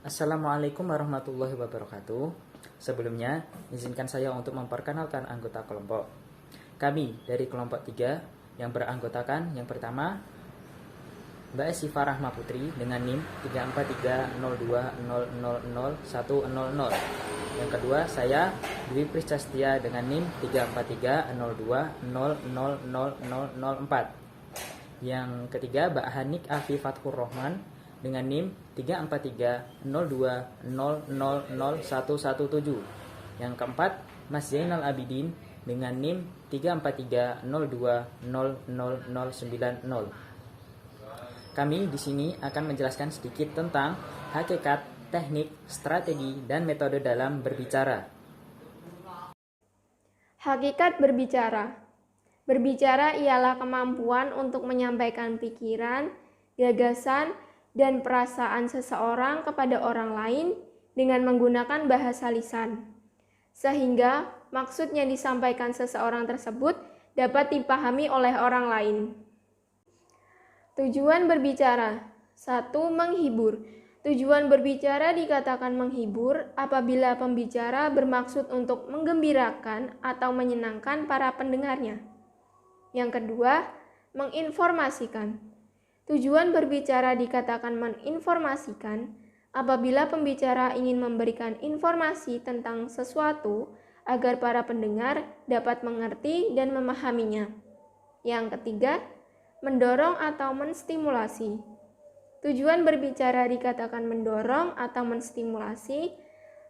Assalamualaikum warahmatullahi wabarakatuh. Sebelumnya, izinkan saya untuk memperkenalkan anggota kelompok. Kami dari kelompok 3 yang beranggotakan yang pertama Mbak Sifa Rahma Putri dengan NIM 34302000100. Yang kedua, saya Dwi Priscastia dengan NIM 34302000004. Yang ketiga, Mbak Hanik Afifathur Rahman dengan NIM 34302000117. Yang keempat, Mas Zainal Abidin dengan NIM 34302000090. Kami di sini akan menjelaskan sedikit tentang hakikat, teknik, strategi, dan metode dalam berbicara. Hakikat berbicara. Berbicara ialah kemampuan untuk menyampaikan pikiran, gagasan, dan perasaan seseorang kepada orang lain dengan menggunakan bahasa lisan, sehingga maksud yang disampaikan seseorang tersebut dapat dipahami oleh orang lain. Tujuan berbicara. 1. Menghibur. Tujuan berbicara dikatakan menghibur apabila pembicara bermaksud untuk menggembirakan atau menyenangkan para pendengarnya. Yang kedua, menginformasikan. Tujuan berbicara dikatakan menginformasikan apabila pembicara ingin memberikan informasi tentang sesuatu agar para pendengar dapat mengerti dan memahaminya. Yang ketiga, mendorong atau menstimulasi. Tujuan berbicara dikatakan mendorong atau menstimulasi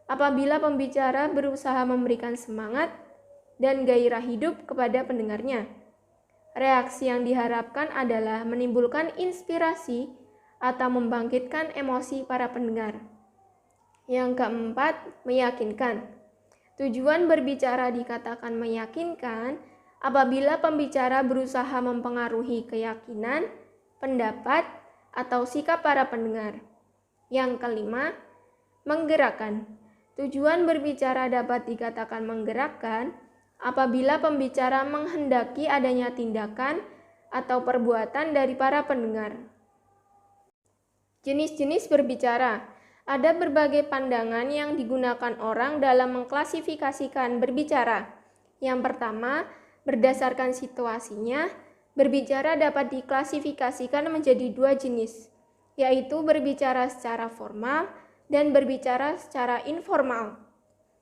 apabila pembicara berusaha memberikan semangat dan gairah hidup kepada pendengarnya. Reaksi yang diharapkan adalah menimbulkan inspirasi atau membangkitkan emosi para pendengar. Yang keempat, meyakinkan. Tujuan berbicara dikatakan meyakinkan apabila pembicara berusaha mempengaruhi keyakinan, pendapat, atau sikap para pendengar. Yang kelima, menggerakkan. Tujuan berbicara dapat dikatakan menggerakkan apabila pembicara menghendaki adanya tindakan atau perbuatan dari para pendengar. Jenis-jenis berbicara. Ada berbagai pandangan yang digunakan orang dalam mengklasifikasikan berbicara. Yang pertama, berdasarkan situasinya, berbicara dapat diklasifikasikan menjadi dua jenis, yaitu berbicara secara formal dan berbicara secara informal.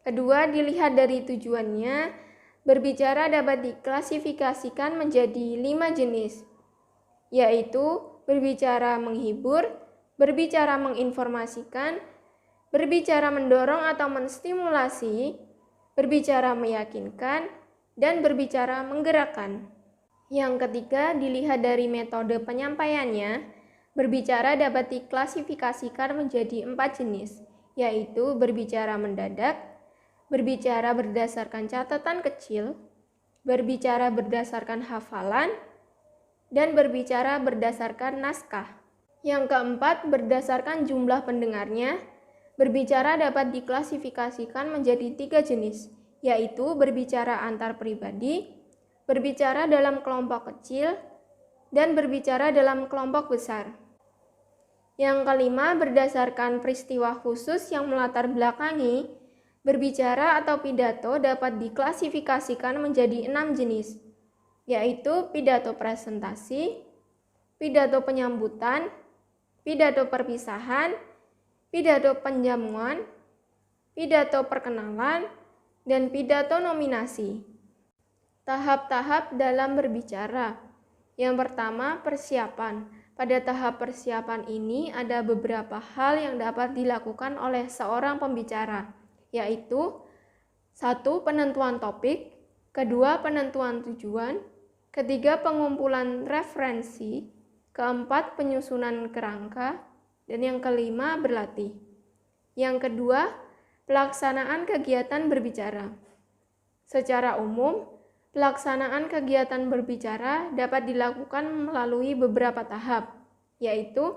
Kedua, dilihat dari tujuannya, berbicara dapat diklasifikasikan menjadi 5 jenis, yaitu berbicara menghibur, berbicara menginformasikan, berbicara mendorong atau menstimulasi, berbicara meyakinkan, dan berbicara menggerakkan. Yang ketiga, dilihat dari metode penyampaiannya, berbicara dapat diklasifikasikan menjadi 4 jenis, yaitu berbicara mendadak, berbicara berdasarkan catatan kecil, berbicara berdasarkan hafalan, dan berbicara berdasarkan naskah. Yang keempat, berdasarkan jumlah pendengarnya, berbicara dapat diklasifikasikan menjadi 3 jenis, yaitu berbicara antar pribadi, berbicara dalam kelompok kecil, dan berbicara dalam kelompok besar. Yang kelima, berdasarkan peristiwa khusus yang melatar belakangi, berbicara atau pidato dapat diklasifikasikan menjadi 6 jenis, yaitu pidato presentasi, pidato penyambutan, pidato perpisahan, pidato penjamuan, pidato perkenalan, dan pidato nominasi. Tahap-tahap dalam berbicara. Yang pertama, persiapan. Pada tahap persiapan ini ada beberapa hal yang dapat dilakukan oleh seorang pembicara, yaitu 1. Penentuan topik, kedua, penentuan tujuan, ketiga, pengumpulan referensi, keempat, penyusunan kerangka, dan yang kelima, berlatih. Yang kedua, pelaksanaan kegiatan berbicara. Secara umum, pelaksanaan kegiatan berbicara dapat dilakukan melalui beberapa tahap, yaitu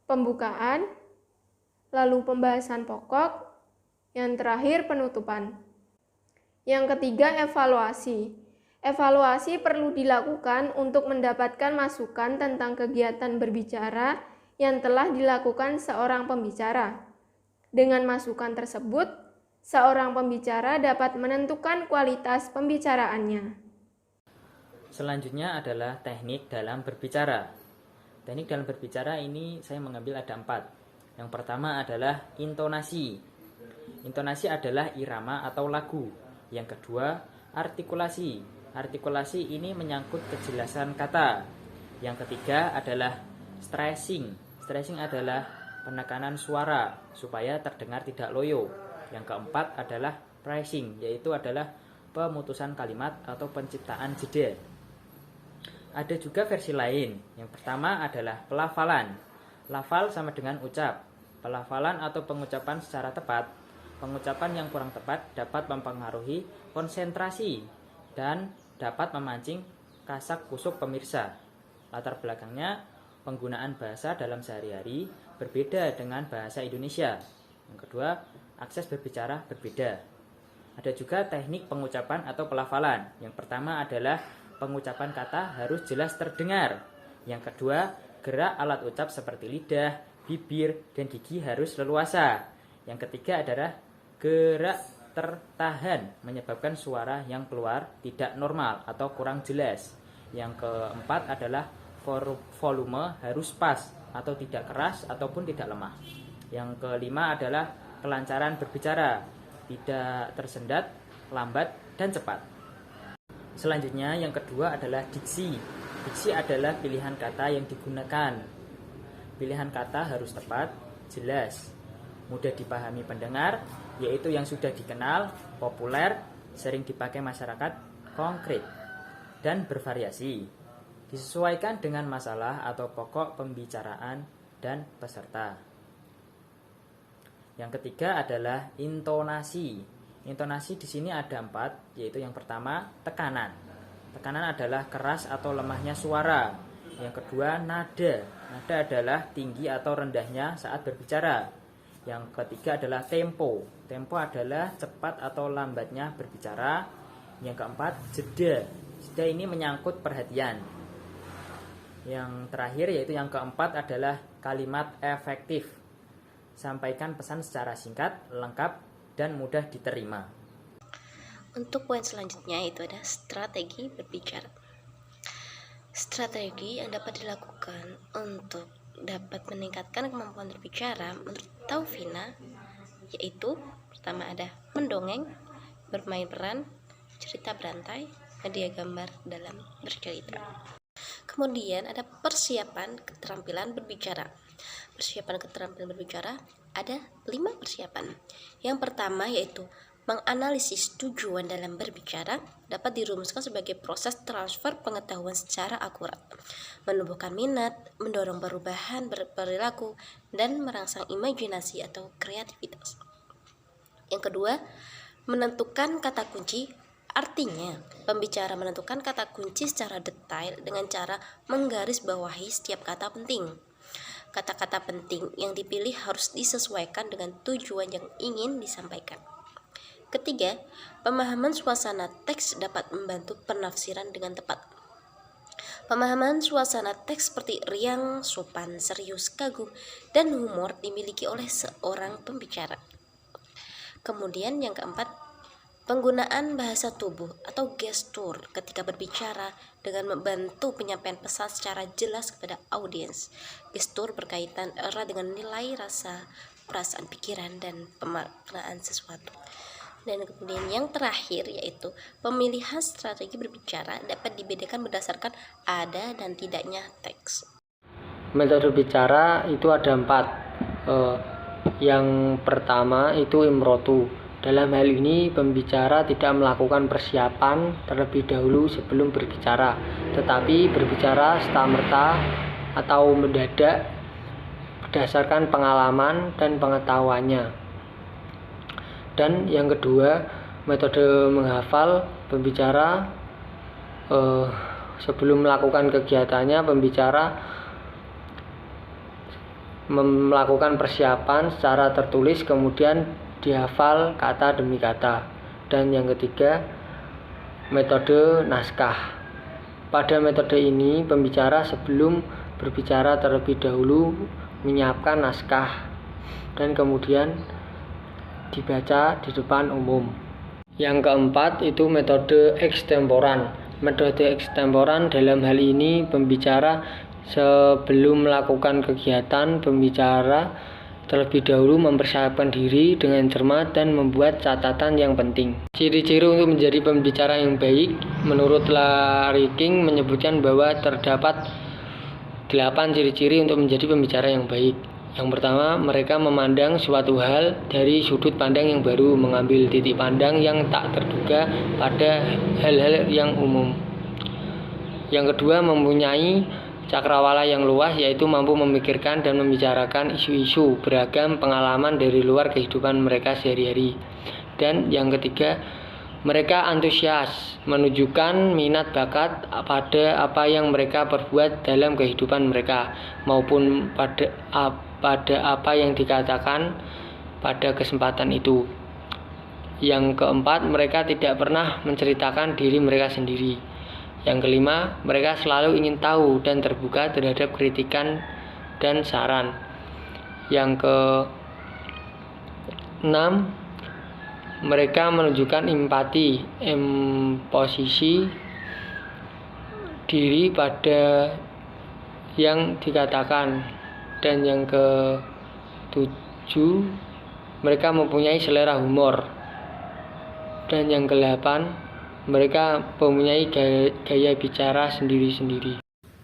pembukaan, lalu pembahasan pokok, yang terakhir penutupan. Yang ketiga, evaluasi. Evaluasi perlu dilakukan untuk mendapatkan masukan tentang kegiatan berbicara yang telah dilakukan seorang pembicara. Dengan masukan tersebut, seorang pembicara dapat menentukan kualitas pembicaraannya. Selanjutnya adalah teknik dalam berbicara. Teknik dalam berbicara ini saya mengambil ada 4. Yang pertama adalah intonasi. Intonasi adalah irama atau lagu. Yang kedua, artikulasi. Artikulasi ini menyangkut kejelasan kata. Yang ketiga adalah stressing. Stressing adalah penekanan suara supaya terdengar tidak loyo. Yang keempat adalah phrasing, yaitu adalah pemutusan kalimat atau penciptaan jeda. Ada juga versi lain. Yang pertama adalah pelafalan. Lafal sama dengan ucap. Pelafalan atau pengucapan secara tepat. Pengucapan yang kurang tepat dapat mempengaruhi konsentrasi dan dapat memancing kasak kusuk pemirsa. Latar belakangnya, penggunaan bahasa dalam sehari-hari berbeda dengan bahasa Indonesia. Yang kedua, akses berbicara berbeda. Ada juga teknik pengucapan atau pelafalan. Yang pertama adalah pengucapan kata harus jelas terdengar. Yang kedua, gerak alat ucap seperti lidah, bibir, dan gigi harus leluasa. Yang ketiga adalah gerak tertahan menyebabkan suara yang keluar tidak normal atau kurang jelas. Yang keempat adalah volume harus pas atau tidak keras ataupun tidak lemah. Yang kelima adalah kelancaran berbicara, tidak tersendat, lambat, dan cepat. Selanjutnya yang kedua adalah diksi. Diksi adalah pilihan kata yang digunakan. Pilihan kata harus tepat, jelas, mudah dipahami pendengar, yaitu yang sudah dikenal, populer, sering dipakai masyarakat, konkret, dan bervariasi. Disesuaikan dengan masalah atau pokok pembicaraan dan peserta. Yang ketiga adalah intonasi. Intonasi di sini ada 4, yaitu yang pertama tekanan. Tekanan adalah keras atau lemahnya suara. Yang kedua nada. Nada adalah tinggi atau rendahnya saat berbicara. Yang ketiga adalah tempo. Tempo adalah cepat atau lambatnya berbicara. Yang keempat jeda. Jeda ini menyangkut perhatian. Yang terakhir yaitu yang keempat adalah kalimat efektif. Sampaikan pesan secara singkat, lengkap, dan mudah diterima. Untuk poin selanjutnya itu ada strategi berbicara. Strategi yang dapat dilakukan untuk dapat meningkatkan kemampuan berbicara menurut Taufina yaitu pertama ada mendongeng, bermain peran, cerita berantai, media gambar dalam bercerita. Kemudian ada persiapan keterampilan berbicara. Persiapan keterampilan berbicara ada 5 persiapan. Yang pertama yaitu menganalisis tujuan dalam berbicara dapat dirumuskan sebagai proses transfer pengetahuan secara akurat, menumbuhkan minat, mendorong perubahan berperilaku, dan merangsang imajinasi atau kreativitas. Yang kedua, menentukan kata kunci. Artinya, pembicara menentukan kata kunci secara detail dengan cara menggarisbawahi setiap kata penting. Kata-kata penting yang dipilih harus disesuaikan dengan tujuan yang ingin disampaikan. Ketiga, pemahaman suasana teks dapat membantu penafsiran dengan tepat. Pemahaman suasana teks seperti riang, sopan, serius, kagum, dan humor dimiliki oleh seorang pembicara. Kemudian yang keempat, penggunaan bahasa tubuh atau gestur ketika berbicara dengan membantu penyampaian pesan secara jelas kepada audiens. Gestur berkaitan erat dengan nilai rasa, perasaan, pikiran, dan pemaknaan sesuatu. Dan kemudian yang terakhir yaitu pemilihan strategi berbicara dapat dibedakan berdasarkan ada dan tidaknya teks. Metode bicara itu ada 4. Yang pertama itu imrotu. Dalam hal ini pembicara tidak melakukan persiapan terlebih dahulu sebelum berbicara, tetapi berbicara serta-merta atau mendadak berdasarkan pengalaman dan pengetahuannya. Dan yang kedua, metode menghafal. Pembicara sebelum melakukan kegiatannya, pembicara melakukan persiapan secara tertulis, kemudian dihafal kata demi kata. Dan yang ketiga, metode naskah. Pada metode ini, pembicara sebelum berbicara terlebih dahulu menyiapkan naskah dan kemudian dibaca di depan umum. Yang keempat itu metode ekstemporan. Metode ekstemporan dalam hal ini pembicara sebelum melakukan kegiatan, pembicara terlebih dahulu mempersiapkan diri dengan cermat dan membuat catatan yang penting. Ciri-ciri untuk menjadi pembicara yang baik, menurut Larry King menyebutkan bahwa terdapat 8 ciri-ciri untuk menjadi pembicara yang baik. Yang pertama, mereka memandang suatu hal dari sudut pandang yang baru, mengambil titik pandang yang tak terduga pada hal-hal yang umum. Yang kedua, mempunyai cakrawala yang luas, yaitu mampu memikirkan dan membicarakan isu-isu beragam pengalaman dari luar kehidupan mereka sehari-hari. Dan yang ketiga, mereka antusias, menunjukkan minat bakat pada apa yang mereka perbuat dalam kehidupan mereka, maupun pada apa yang dikatakan pada kesempatan itu. Yang keempat, mereka tidak pernah menceritakan diri mereka sendiri. Yang kelima, mereka selalu ingin tahu dan terbuka terhadap kritikan dan saran. Yang keenam, mereka menunjukkan empati, posisi diri pada yang dikatakan. Dan yang ketujuh, mereka mempunyai selera humor. Dan yang kedelapan, mereka mempunyai gaya bicara sendiri-sendiri.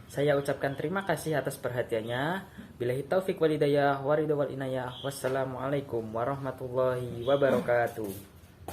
Saya ucapkan terima kasih atas perhatiannya. Billahi taufik walhidayah, waridho wal inayah. Wassalamualaikum warahmatullahi wabarakatuh.